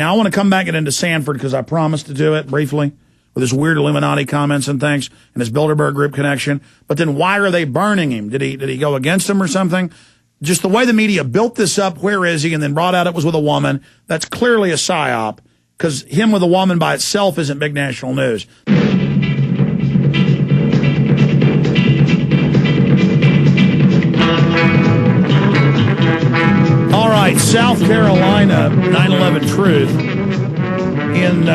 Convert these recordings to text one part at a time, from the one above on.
now I want to come back and into Sanford because I promised to do it briefly with his weird Illuminati comments and things and his Bilderberg group connection. But then why are they burning him? Did he go against him or something? Just the way the media built this up, where is he, and then brought out it was with a woman, that's clearly a psyop, because him with a woman by itself isn't big national news. All right, South Carolina 9/11 truth. In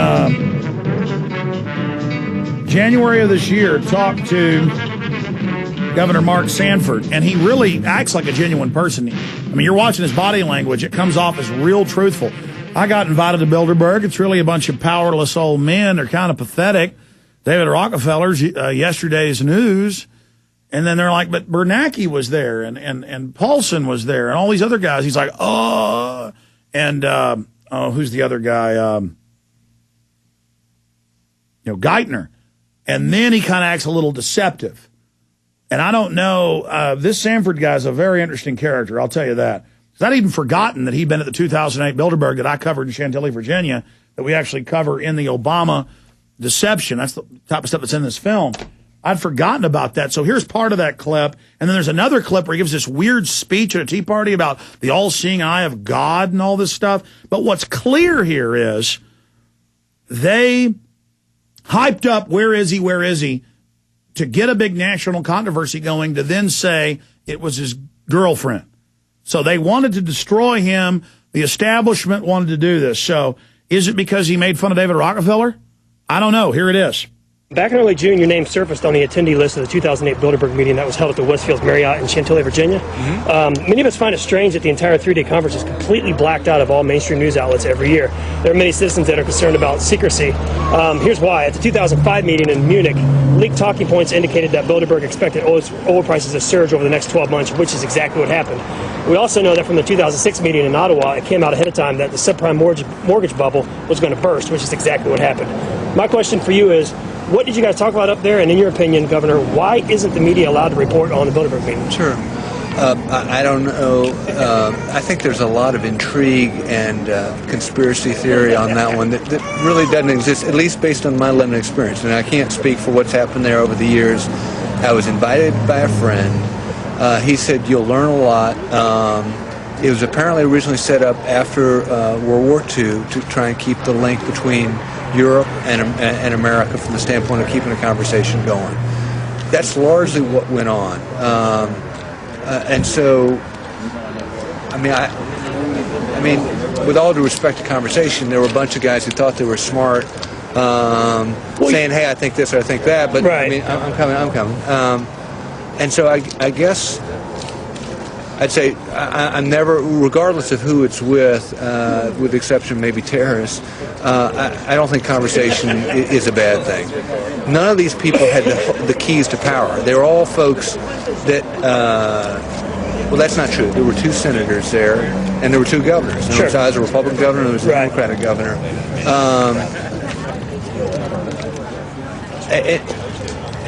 January of this year, talked to Governor Mark Sanford, and he really acts like a genuine person. I mean, you're watching his body language. It comes off as real truthful. I got invited to Bilderberg. It's really a bunch of powerless old men. They're kind of pathetic. David Rockefeller's yesterday's news. And then they're like, but Bernanke was there, and Paulson was there, and all these other guys. He's like, oh. And who's the other guy? Geithner. And then he kind of acts a little deceptive. And I don't know, this Sanford guy's a very interesting character, I'll tell you that. I'd even forgotten that he'd been at the 2008 Bilderberg that I covered in Chantilly, Virginia, that we actually cover in the Obama deception. That's the type of stuff that's in this film. I'd forgotten about that. So here's part of that clip. And then there's another clip where he gives this weird speech at a tea party about the all-seeing eye of God and all this stuff. But what's clear here is they hyped up, where is he, to get a big national controversy going, to then say it was his girlfriend. So they wanted to destroy him. The establishment wanted to do this. So is it because he made fun of David Rockefeller? I don't know. Here it is. Back in early June, your name surfaced on the attendee list of the 2008 Bilderberg meeting that was held at the Westfield Marriott in Chantilly, Virginia. Many of us find it strange that the entire three-day conference is completely blacked out of all mainstream news outlets every year. There are many citizens that are concerned about secrecy. Here's why. At the 2005 meeting in Munich, leaked talking points indicated that Bilderberg expected oil prices to surge over the next 12 months, which is exactly what happened. We also know that from the 2006 meeting in Ottawa, it came out ahead of time that the subprime mortgage bubble was going to burst, which is exactly what happened. My question for you is, what did you guys talk about up there? And in your opinion, Governor, why isn't the media allowed to report on the Bilderberg meeting? Sure. I don't know. I think there's a lot of intrigue and conspiracy theory on that one that really doesn't exist, at least based on my limited experience. And I can't speak for what's happened there over the years. I was invited by a friend. He said, you'll learn a lot. It was apparently originally set up after World War II to try and keep the link between Europe and America from the standpoint of keeping a conversation going. That's largely what went on. And so, I mean, with all due respect to conversation, there were a bunch of guys who thought they were smart, saying, hey, I think this or I think that, but right. I mean, I'm coming. And so I guess I'd say I'm never, regardless of who it's with the exception of maybe terrorists, I don't think conversation is a bad thing. None of these people had the keys to power. They were all folks that, well, that's not true. There were two senators there, and there were two governors. There was a Republican governor, and there was a Democratic governor.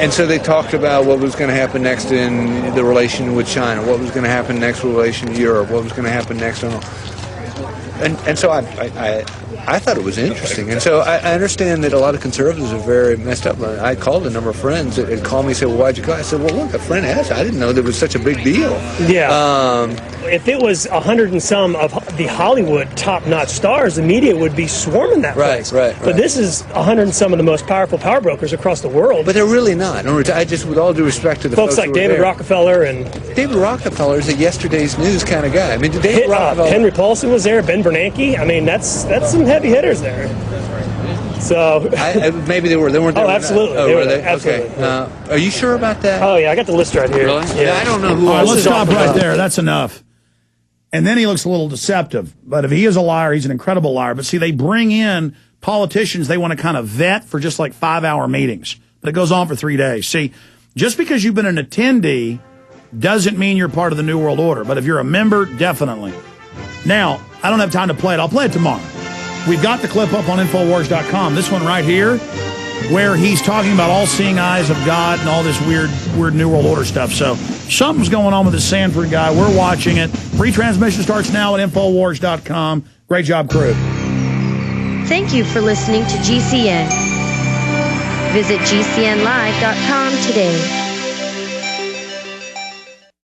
And so they talked about what was going to happen next in the relation with China, what was going to happen next in relation to Europe, what was going to happen next. And so I thought it was interesting. And so I understand that a lot of conservatives are very messed up. I called a number of friends that had called me and said, well, why'd you call? I said, well, look, a friend asked. I didn't know there was such a big deal. Yeah. If it was 100 and some of the Hollywood top-notch stars, the media would be swarming that place. Right. But this is 100 and some of the most powerful power brokers across the world. But they're really not. I just, with all due respect to the folks like David Rockefeller and David Rockefeller is a yesterday's news kind of guy. I mean, David Rockefeller, Henry Paulson was there, Ben Bernanke. I mean, that's some heavy hitters there. So maybe they weren't there. Oh, absolutely. Oh, were they? Absolutely. Okay. Are you sure about that? Oh, yeah. I got the list right here. Really? Yeah. I don't know who. All right, let's stop right there. That's enough. And then he looks a little deceptive. But if he is a liar, he's an incredible liar. But see, they bring in politicians they want to kind of vet for just like 5-hour meetings. But it goes on for 3 days. See, just because you've been an attendee doesn't mean you're part of the New World Order. But if you're a member, definitely. Now, I don't have time to play it. I'll play it tomorrow. We've got the clip up on Infowars.com. This one right here, where he's talking about all-seeing eyes of God and all this weird New World Order stuff. So something's going on with this Sanford guy. We're watching it. Retransmission starts now at Infowars.com. Great job, crew. Thank you for listening to GCN. Visit GCNlive.com today.